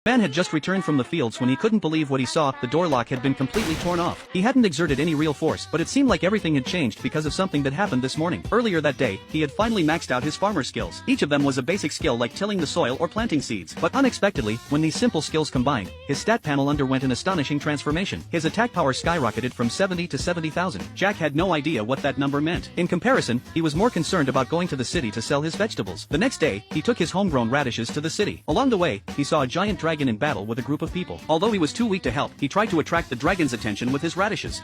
Man had just returned from the fields when he couldn't believe what he saw. The door lock had been completely torn off. He hadn't exerted any real force, but it seemed like everything had changed because of something that happened this morning. Earlier that day, he had finally maxed out his farmer skills. Each of them was a basic skill like tilling the soil or planting seeds. But unexpectedly, when these simple skills combined, his stat panel underwent an astonishing transformation. His attack power skyrocketed from 70 to 70,000. Jack had no idea what that number meant. In comparison, he was more concerned about going to the city to sell his vegetables. The next day, he took his homegrown radishes to the city. Along the way, he saw a giant dragon in battle with a group of people. Although he was too weak to help, he tried to attract the dragon's attention with his radishes.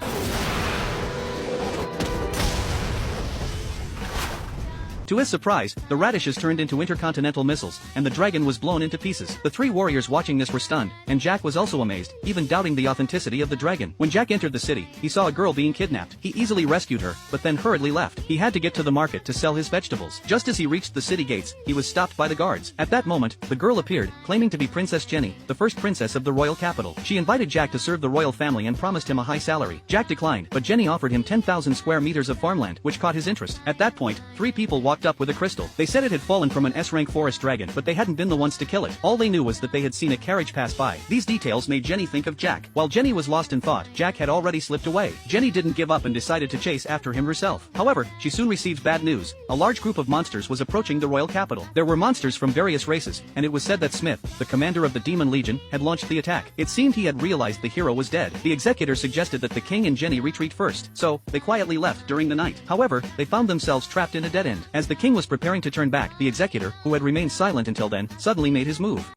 To his surprise, the radishes turned into intercontinental missiles, and the dragon was blown into pieces. The three warriors watching this were stunned, and Jack was also amazed, even doubting the authenticity of the dragon. When Jack entered the city, he saw a girl being kidnapped. He easily rescued her, but then hurriedly left. He had to get to the market to sell his vegetables. Just as he reached the city gates, he was stopped by the guards. At that moment, the girl appeared, claiming to be Princess Jenny, the first princess of the royal capital. She invited Jack to serve the royal family and promised him a high salary. Jack declined, but Jenny offered him 10,000 square meters of farmland, which caught his interest. At that point, three people walked up with a crystal. They said it had fallen from an S-rank forest dragon, but they hadn't been the ones to kill it. All they knew was that they had seen a carriage pass by. These details made Jenny think of Jack. While Jenny was lost in thought, Jack had already slipped away. Jenny didn't give up and decided to chase after him herself. However, she soon received bad news. A large group of monsters was approaching the royal capital. There were monsters from various races, and it was said that Smith, the commander of the Demon Legion, had launched the attack. It seemed he had realized the hero was dead. The executor suggested that the king and Jenny retreat first, so they quietly left during the night. However, they found themselves trapped in a dead end. As the king was preparing to turn back, the executor, who had remained silent until then, suddenly made his move.